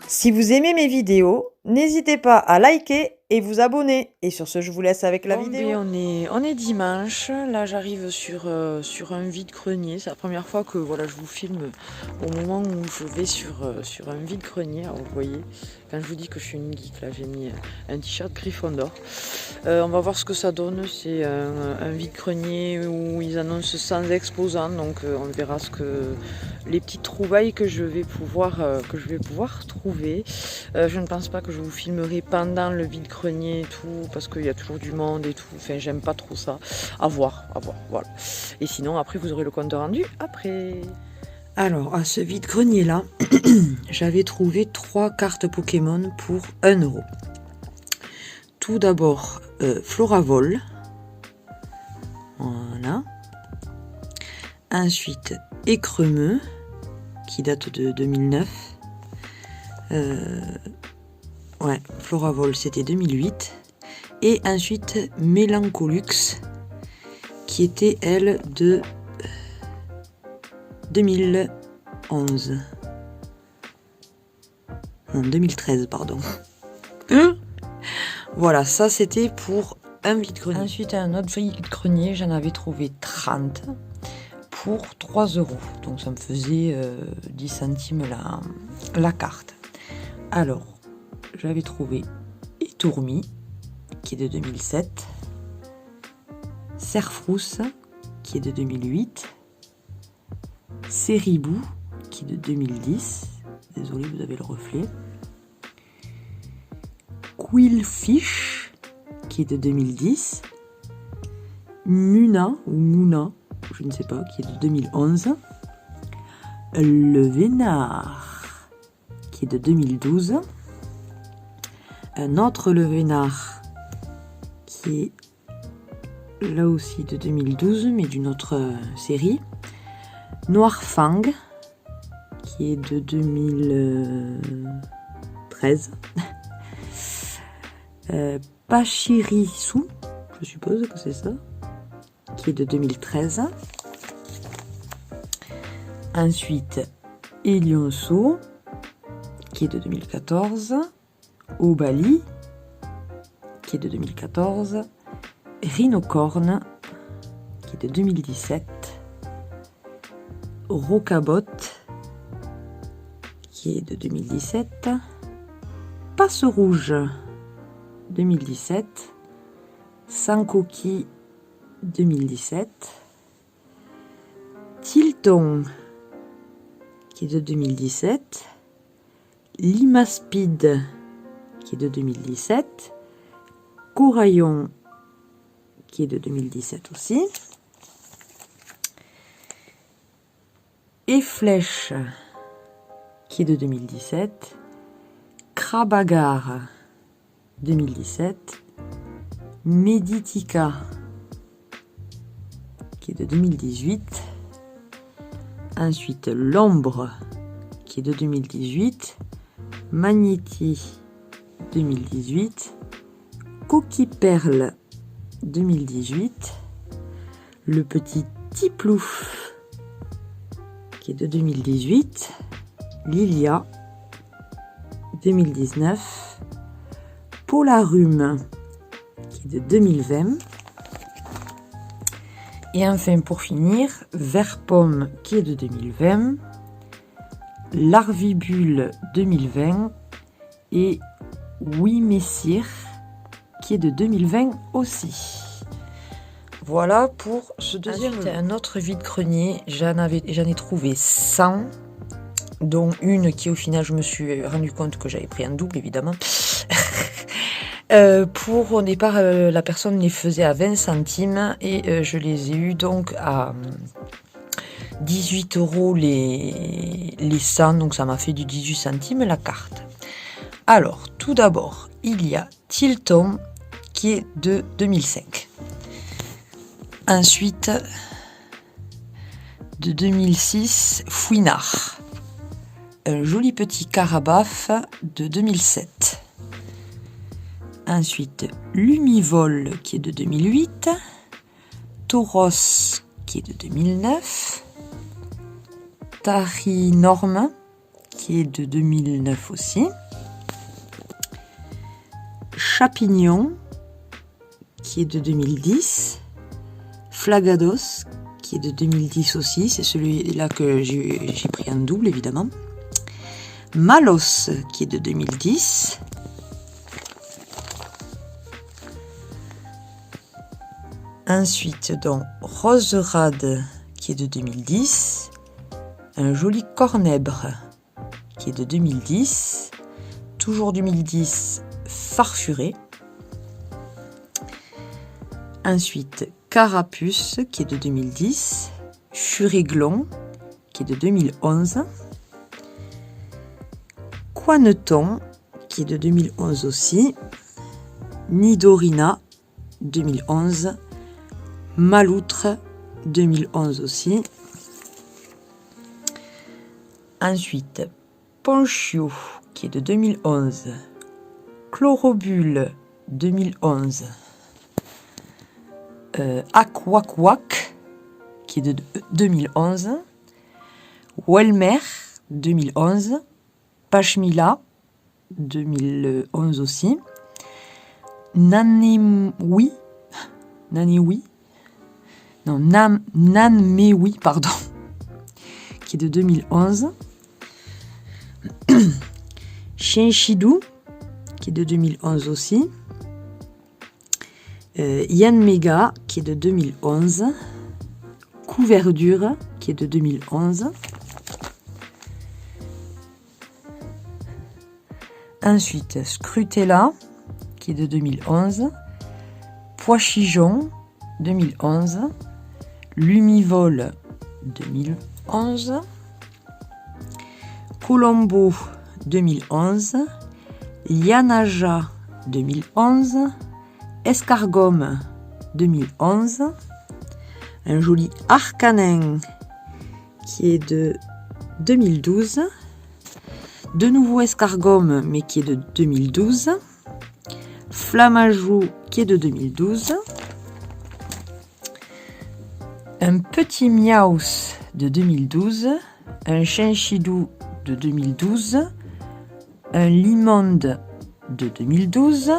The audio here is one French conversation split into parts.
Si vous aimez mes vidéos, n'hésitez pas à liker et vous abonner. Et sur ce, je vous laisse avec la vidéo. On est dimanche, là j'arrive sur un vide-grenier. C'est la première fois que voilà, je vous filme au moment où je vais sur un vide-grenier. Alors vous voyez, quand je vous dis que je suis une geek, là j'ai mis un t-shirt Gryffondor. On va voir ce que ça donne. C'est un vide-grenier où ils annoncent 100 exposants, donc on verra les petites trouvailles que je vais pouvoir trouver. Je ne pense pas que je vous filmerai pendant le vide-grenier et tout, parce qu'il y a toujours du monde et tout. Enfin, j'aime pas trop ça. À voir, voilà. Et sinon, après, vous aurez le compte rendu après. Alors, à ce vide-grenier là, j'avais trouvé 3 cartes Pokémon pour 1 €. Tout d'abord, Floravol. Voilà. Ensuite, Écremeux, qui date de 2009. Ouais, Floravol, c'était 2008. Et ensuite, Mélancolux, qui était, elle, de 2011. Non, 2013, pardon. Voilà, ça c'était pour un vide-grenier. Ensuite, un autre vide-grenier, j'en avais trouvé 30 pour 3 €. Donc ça me faisait 10 centimes la carte. Alors, j'avais trouvé Étourmi, qui est de 2007. Serfrousse, qui est de 2008. Séribou, qui est de 2010. Désolé, vous avez le reflet. Quillfish, qui est de 2010. Muna, ou Mouna, je ne sais pas, qui est de 2011. Le Vénard, qui est de 2012. Un autre Le Vénard, qui est là aussi de 2012, mais d'une autre série. Noirfang, qui est de 2013. Pachirisu, je suppose que c'est ça, qui est de 2013. Ensuite, Elionceau, qui est de 2014. Obali, qui est de 2014. Rhinocorne, qui est de 2017. Rocabot, qui est de 2017. Passe Rouge, 2017. Sankoki, 2017. Tilton, qui est de 2017. Limaspide, qui est de 2017. Coraillon, qui est de 2017 aussi. Et Flèche, qui est de 2017. Krabagar, 2017. Meditica, qui est de 2018. Ensuite, L'Ombre, qui est de 2018. Magnéti, 2018. Coquille Perle, 2018. Le petit Tiplouf, qui est de 2018. Lilia, 2019. Polarum, qui est de 2020. Et enfin, pour finir, Vert Pomme, qui est de 2020. Larvibule, 2020. Et Oui Messire, qui est de 2020 aussi. Voilà pour ce deuxième. Ensuite, un autre vide-grenier, j'en ai trouvé 100, dont une qui au final je me suis rendu compte que j'avais pris un double évidemment. Au départ, la personne les faisait à 20 centimes et je les ai eu donc à 18 € les 100, donc ça m'a fait du 18 centimes la carte. Alors, tout d'abord, il y a Tilton qui est de 2005. Ensuite, de 2006, Fouinard. un joli petit Carabaf de 2007. Ensuite, Lumivol qui est de 2008. Tauros qui est de 2009. Tari Norme qui est de 2009 aussi. Chapignon qui est de 2010. Flagados qui est de 2010 aussi, c'est celui-là que j'ai pris en double évidemment. Malos qui est de 2010. Ensuite, donc, Roserade qui est de 2010. Un joli Cornèbre qui est de 2010. Toujours 2010, Farfuré. Ensuite, Carapuce qui est de 2010. Furiglon qui est de 2011. Coineton qui est de 2011 aussi. Nidorina 2011. Maloutre 2011 aussi. Ensuite, Ponchio qui est de 2011. Chlorobule 2011. Aquaquac qui est de 2011. Welmer 2011. Pachmila 2011 aussi. Nanmewi pardon, qui est de 2011. Shenshidou, qui est de 2011 aussi. Yanmega, qui est de 2011. Couverture, qui est de 2011. Ensuite, Scrutella, qui est de 2011. Pois-Chijon, 2011. Lumivol 2011. Colombo 2011. Lianaja 2011. Escargome 2011. Un joli Arcanin qui est de 2012. De nouveau Escargome mais qui est de 2012. Flamajou qui est de 2012. Un petit Miaus de 2012, un Chinchidou de 2012, un Limonde de 2012,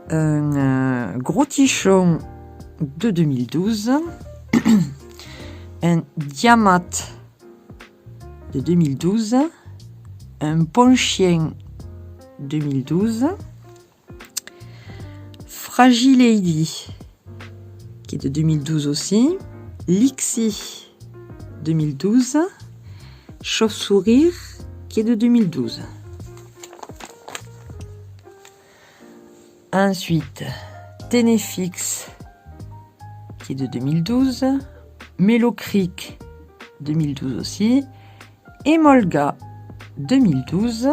un Gros Tichon de 2012, un Diamat de 2012, un Ponchien 2012, Fragile Lady qui est de 2012 aussi, Lixi 2012, Chauve-sourire qui est de 2012. Ensuite, Ténéfix qui est de 2012, Mélocric 2012 aussi, Emolga 2012,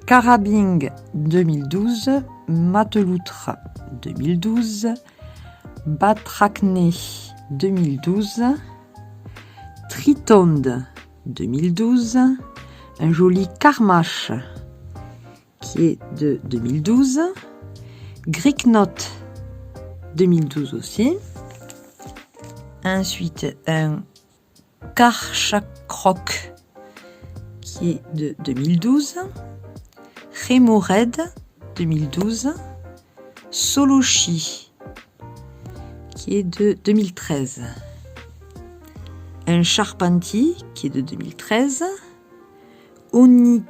Carabing 2012, Mateloutre 2012, Batracné 2012, Tritonde 2012, un joli Carmache qui est de 2012, Gricnote 2012 aussi, ensuite un Karchakroc qui est de 2012, Rémored 2012, Solochi qui est de 2013, un Charpentier qui est de 2013, Oniglali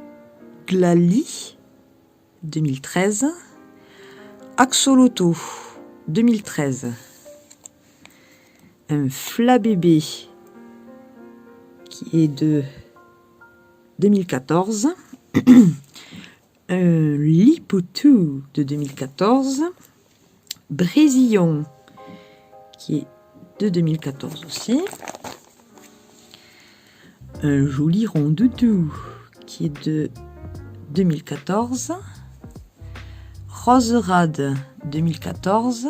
2013, Axoloto 2013, un Flabébé qui est de 2014, un Lipoutou de 2014, Brésillon qui est de 2014 aussi, un joli Rondoudou qui est de 2014, Roserade 2014,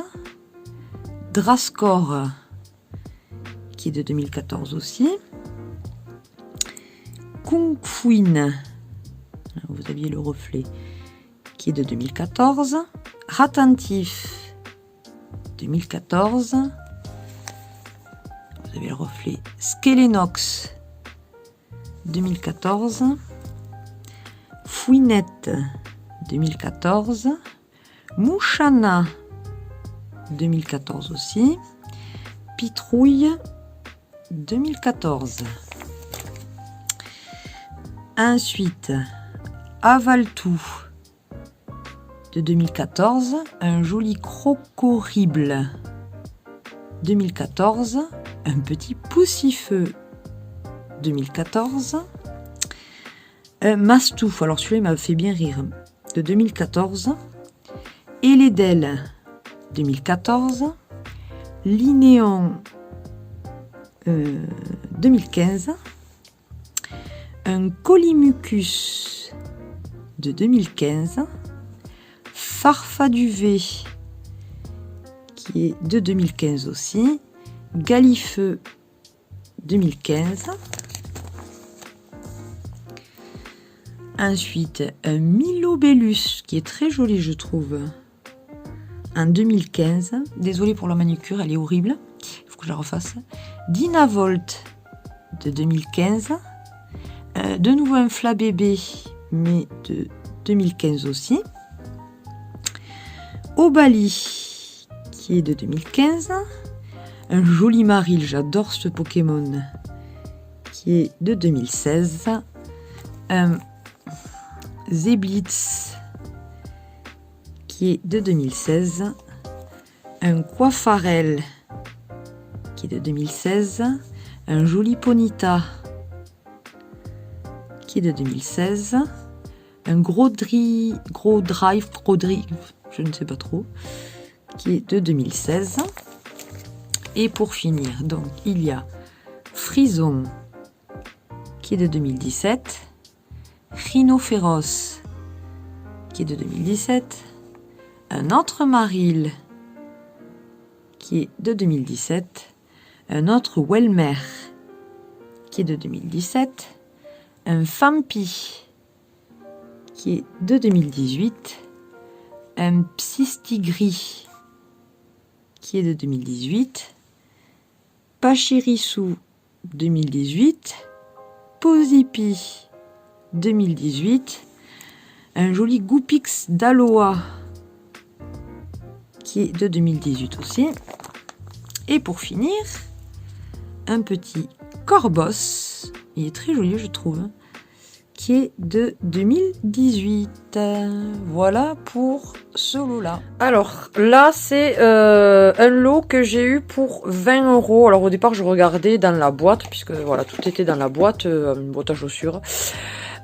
Drascor qui est de 2014 aussi, Kung Fuin, vous aviez le reflet, qui est de 2014. Attentif, 2014. Vous avez le reflet. Skelenox, 2014. Fouinette, 2014. Mouchana, 2014 aussi. Pitrouille, 2014. Ensuite, Avaltou, de 2014. Un joli crocorible, 2014. Un petit poussifeu, 2014. Mastouf, alors celui-là m'a fait bien rire, de 2014. Elédel, 2014. Linéon, 2015. Un Colimucus, de 2015. Farfaduvet, qui est de 2015 aussi. Galifeu, 2015. Ensuite, un Milobellus, qui est très joli, je trouve, en 2015. Désolée pour la manucure, elle est horrible. Il faut que je la refasse. Dynavolt, de 2015. De nouveau un Flabébé, mais de 2015 aussi. Obali, qui est de 2015. Un joli Maril, j'adore ce Pokémon, qui est de 2016. Un Zeblitz, qui est de 2016. Un Coiffarel, qui est de 2016. Un joli Ponyta, qui est de 2016. Un gros drive, je ne sais pas trop, qui est de 2016. Et pour finir, donc il y a Frison, qui est de 2017. Rhinophéros, qui est de 2017. Un autre Maril, qui est de 2017. Un autre Welmer, qui est de 2017. Un Fampi, qui est de 2018. Un Psystigris, qui est de 2018. Pachirisu, 2018. Posipi, 2018. Un joli Goupix d'Aloa, qui est de 2018 aussi. Et pour finir, un petit Corbos, il est très joli je trouve, qui est de 2018. Voilà pour ce lot-là. Alors là, c'est un lot que j'ai eu pour 20 €. Alors au départ, je regardais dans la boîte, puisque voilà, tout était dans la boîte, une boîte à chaussures.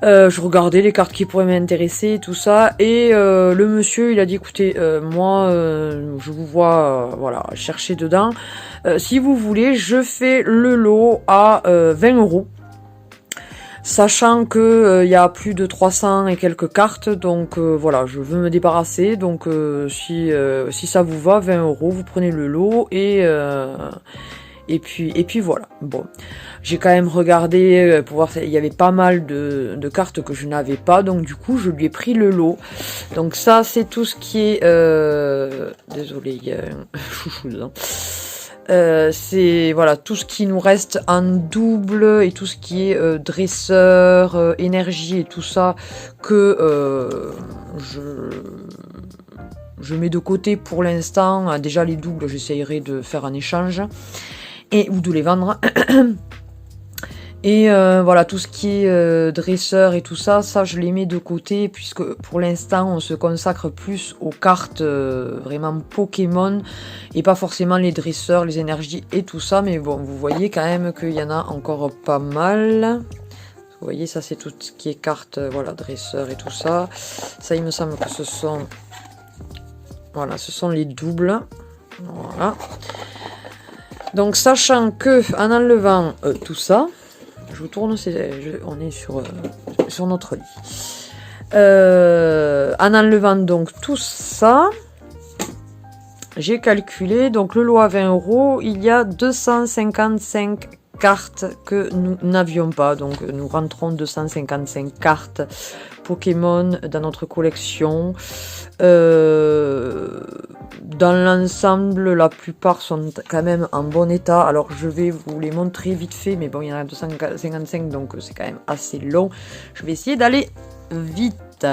Je regardais les cartes qui pourraient m'intéresser et tout ça. Et le monsieur, il a dit, écoutez, moi, je vous vois voilà, chercher dedans. Si vous voulez, je fais le lot à 20 €. Sachant que y a plus de 300 et quelques cartes, donc voilà, je veux me débarrasser. Donc si ça vous va, 20 €, vous prenez le lot et puis voilà. Bon, j'ai quand même regardé pour voir, il y avait pas mal de cartes que je n'avais pas, donc du coup je lui ai pris le lot. Donc ça c'est tout ce qui est désolé, il y a un chouchou dedans. C'est voilà tout ce qui nous reste en double et tout ce qui est dresseur, énergie et tout ça que je mets de côté pour l'instant. Déjà les doubles, j'essayerai de faire un échange ou de les vendre. Et voilà, tout ce qui est dresseur et tout ça, je les mets de côté, puisque pour l'instant on se consacre plus aux cartes vraiment Pokémon et pas forcément les dresseurs, les énergies et tout ça. Mais bon, vous voyez quand même qu'il y en a encore pas mal. Vous voyez, ça c'est tout ce qui est cartes, voilà, dresseur et tout ça. Ça, il me semble que ce sont les doubles. Voilà. Donc sachant que en enlevant tout ça, je vous tourne, on est sur notre lit. En enlevant donc tout ça, j'ai calculé, donc le lot à 20 €, il y a 255 cartes que nous n'avions pas. Donc nous rentrons 255 cartes Pokémon dans notre collection. Dans l'ensemble, la plupart sont quand même en bon état. Alors je vais vous les montrer vite fait, mais bon, il y en a 255, donc c'est quand même assez long. Je vais essayer d'aller vite.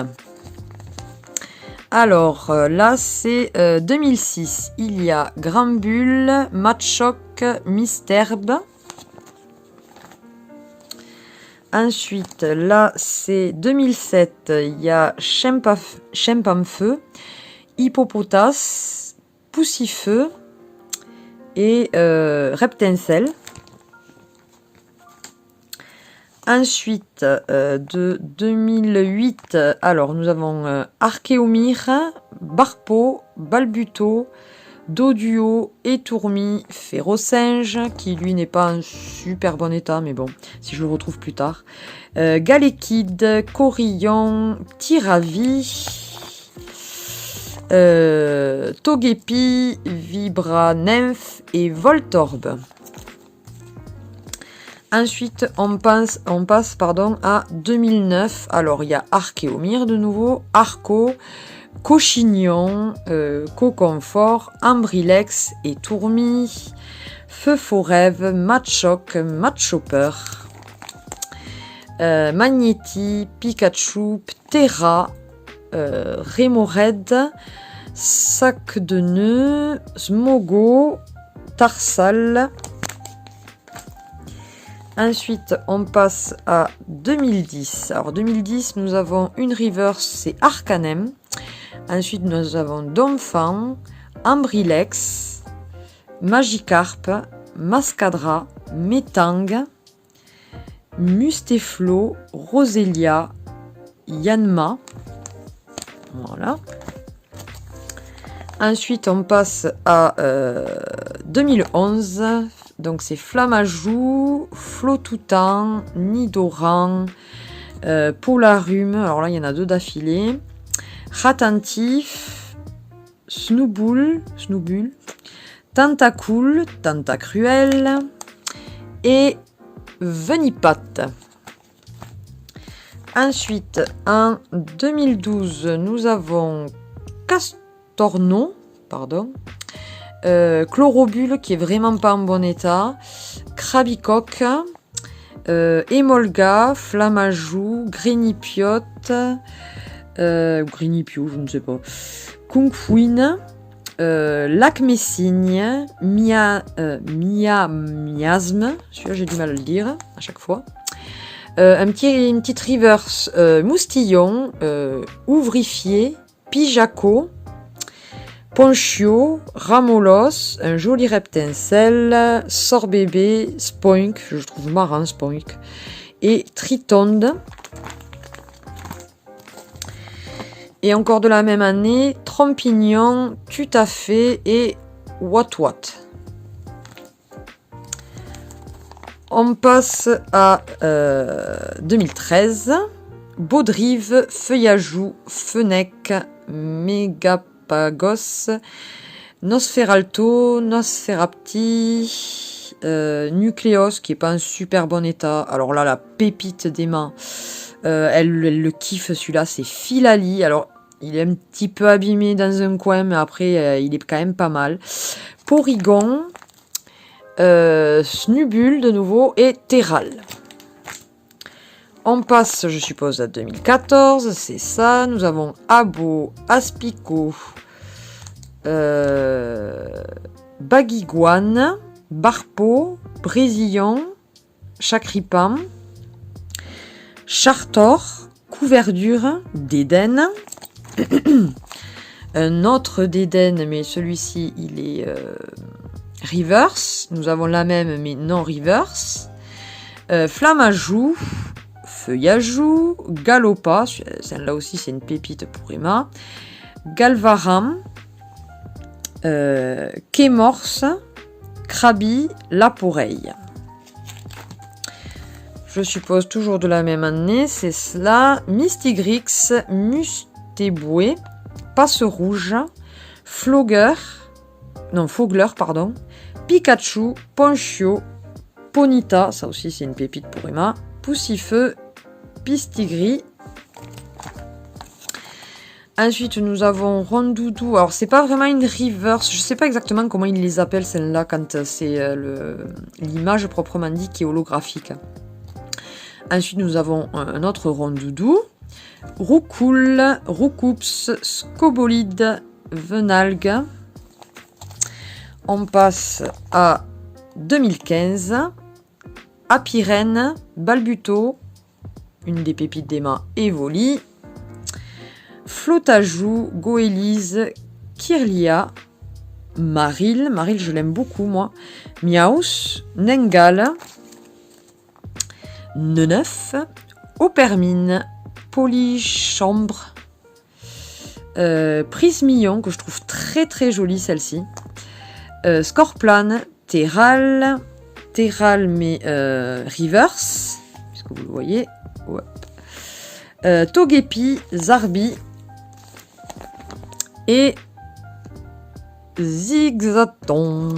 Alors là, c'est 2006. Il y a Granbull, Machoke, Misterbe. Ensuite, là, c'est 2007. Il y a Chempamfeu, Hippopotas, Poussifeu et Reptincelle. Ensuite, de 2008, alors nous avons Archéomir, Barpo, Balbuto, Doduo, Étourmi, Férocinge, qui lui n'est pas en super bon état, mais bon, si je le retrouve plus tard. Galekid, Corillon, Tiravi, Togepi, Vibra Nymph et Voltorb. Ensuite, on passe à 2009. Alors, il y a Archéomir de nouveau, Arco, Cochignon, Coconfort, Ambrilex et Tourmi, Feu Forève, Machoke, Machopper, Magnéti, Pikachu, Ptera, Rémored, Sac de Nœud, Smogo, Tarsal. Ensuite, on passe à 2010. Alors, 2010, nous avons une reverse, c'est Arcanem. Ensuite, nous avons Donphan, Ambrilex, Magikarp, Mascadra, Metang, Musteflo, Roselia, Yanma. Voilà. Ensuite, on passe à 2011. Donc, c'est Flamajou, Flotoutan, Nidoran, Polarum. Alors là, il y en a 2 d'affilée. Ratentif, Snubbull, Tentacool, Tentacruel et Venipat. Ensuite, en 2012, nous avons Castorno, Chlorobulle qui est vraiment pas en bon état, Krabicoque, Emolga, Flamajou, Grenipiote, Grenipio, je ne sais pas, Kungfuin, Lacmessigne, Miasme, celui-là j'ai du mal à le dire à chaque fois. Une petite reverse, Moustillon, Ouvrifié, Pijaco, Ponchio, Ramolos, un joli Reptincelle, Sorbébé, Spoink, je trouve marrant Spoink, et Tritonde. Et encore de la même année, Trompignon, Tutafé et Watwat. On passe à 2013. Baudrive, Feuillajou, Fenech, Mégapagos, Nosferalto, Nosferapti, Nucléos qui est pas en super bon état. Alors là, la pépite d'Emma, elle le kiffe celui-là, c'est Filali. Alors, il est un petit peu abîmé dans un coin, mais après, il est quand même pas mal. Porygon, Snubbull de nouveau et Terral. On passe, je suppose, à 2014, c'est ça. Nous avons Abo, Aspico, Baguiguane, Barpo, Brésillon, Chacripam, Chartor, Couverdure, Dédène. Un autre Dédène, mais celui-ci, il est reverse. Nous avons la même, mais non reverse. Flamajou, Feuillajou, Galopa, celle-là aussi c'est une pépite pour Emma, Galvaram, Kémorse, Krabi, Laporeille. Je suppose toujours de la même année, c'est cela. Mystigrix, Mustéboué, Passe-Rouge, Fogler, Pikachu, Ponchio, Ponita, ça aussi c'est une pépite pour Emma. Poussifeu, Pistigris. Ensuite, nous avons Rondoudou. Alors, c'est pas vraiment une reverse. Je sais pas exactement comment ils les appellent, celle-là, quand c'est l'image proprement dit qui est holographique. Ensuite, nous avons un autre Rondoudou. Roucoule, Roucoups, Scobolide, Venalgue. On passe à 2015. Apirène, Balbuto, une des pépites d'Emma, Evoli. Flotajou, Goélise, Kirlia, Maril, je l'aime beaucoup moi, Miaus, Nengal, Neneuf, Opermine, Polychambre, Prismillon, que je trouve très très jolie celle-ci, Scorplane, Terral mais reverse, puisque vous le voyez, ouais. Togepi, Zarbi et Zigzaton.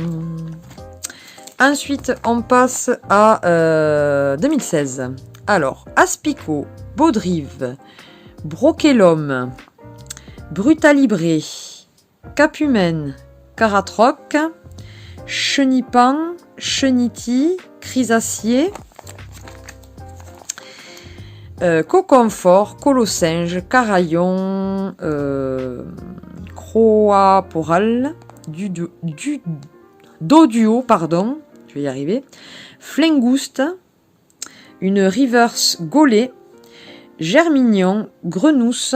Ensuite, on passe à 2016. Alors, Aspico, Baudrive, Broquelum, Brutalibré, Capumène, Caratroc, Chenipan, Cheniti, Chrysacier, Coconfort, Colossinge, Caraillon, Croaporal, Doduo, pardon, je vais y arriver, Flingouste, une reverse Gollet, Germignon, Grenousse.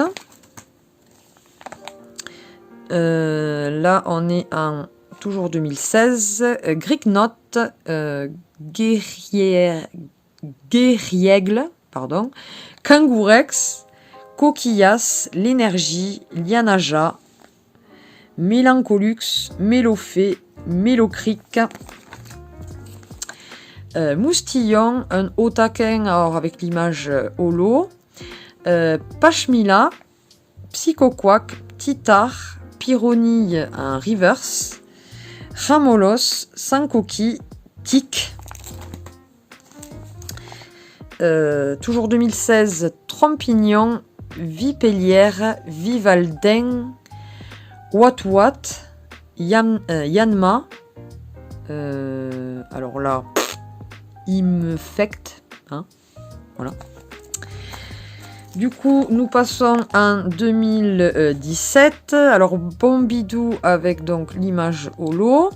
Là, on est en toujours 2016. Gricknote, Guerriègle, pardon, Kangourex, Coquillas, L'énergie, Lianaja, Mélancolux, Mélofée, Mélocric, Moustillon, un haut taquin alors avec l'image holo, Pachmila, Psychoquac, Titar, Pyronille en reverse, Ramolos, sans coquille, Tic. Toujours 2016, Trompignon, Vipellière, Vivaldin, Watwat, Yanma. Alors là, Infect. Hein, voilà. Du coup, nous passons en 2017. Alors, Bombidou avec donc l'image holo.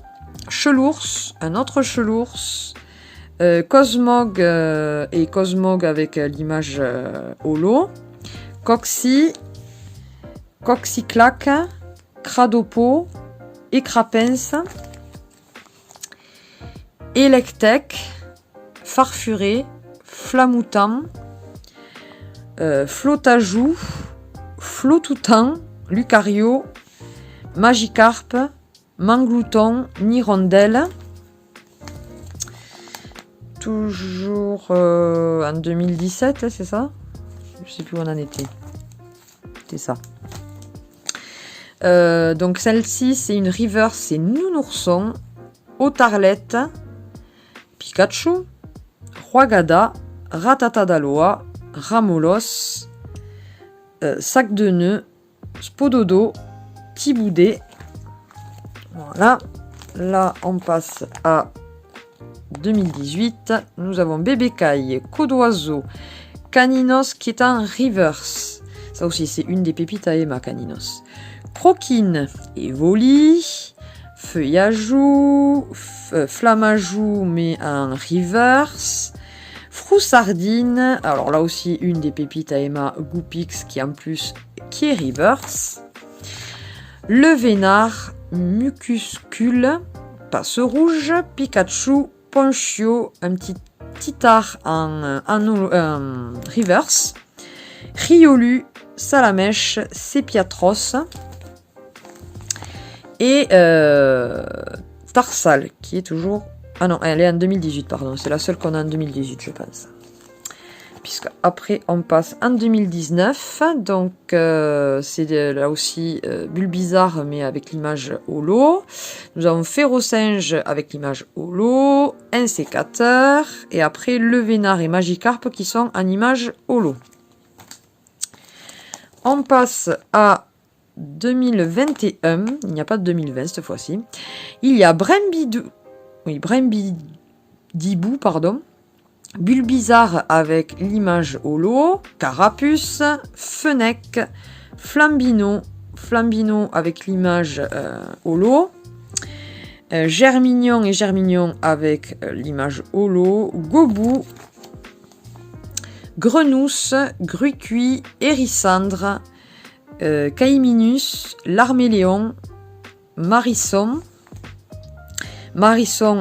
Chelours, un autre Chelours. Cosmog et Cosmog avec l'image holo. Coxy, Coxyclac, Cradopo, Écrapens, Electec, Farfuré, Flamoutan, Flotajou, Flotoutan, Lucario, Magikarpe, Manglouton, Nirondelle. Toujours en 2017, c'est ça? Je sais plus où on en était. C'est ça. Donc celle-ci, c'est une reverse, c'est Nounourson, Otarlette, Pikachu, Roigada, Ratatadaloa, Ramolos, Sac de nœuds, Spododo, Tiboudé. Voilà. Là, on passe à 2018. Nous avons Bébécaille, Queue d'oiseau, Caninos qui est en reverse. Ça aussi, c'est une des pépites à Emma, Caninos. Croquine, Evoli, Feuillajou, Flammajou, mais en reverse. Froussardine, alors là aussi, une des pépites à Emma, Goupix, qui en plus, qui est reverse. Le Vénard, Mucuscule, Passe rouge, Pikachu, Ponchio, un petit Titar en reverse. Riolu, Salamèche, Sépiatros. Et Tarsal, qui est toujours... Ah non, elle est en 2018, pardon. C'est la seule qu'on a en 2018, je pense. puisque après on passe en 2019. Donc c'est là aussi Bulbizarre mais avec l'image holo. Nous avons Férocinge avec l'image holo, un sécateur et après le Vénard et Magikarp qui sont en image holo. On passe à 2021, il n'y a pas de 2020 cette fois-ci. Il y a Brembidibou, pardon. Bulbizarre avec l'image holo, Carapuce, Fennec, Flambino avec l'image holo, Germignon et Germignon avec l'image holo, Gobou, Grenousse, Grucuit, Hérissandre, Caïminus, Larméléon, Marisson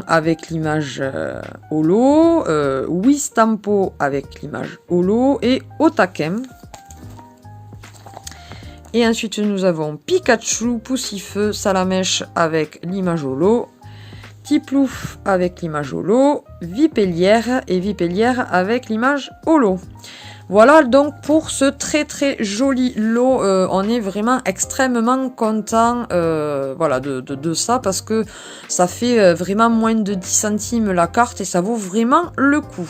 avec l'image holo, Wistampo avec l'image holo et Otakem. Et ensuite nous avons Pikachu, Poussifeu, Salamèche avec l'image holo, Tiplouf avec l'image holo, Vipellière et Vipellière avec l'image holo. Voilà donc pour ce très très joli lot. On est vraiment extrêmement content voilà, de ça parce que ça fait vraiment moins de 10 centimes la carte et ça vaut vraiment le coup.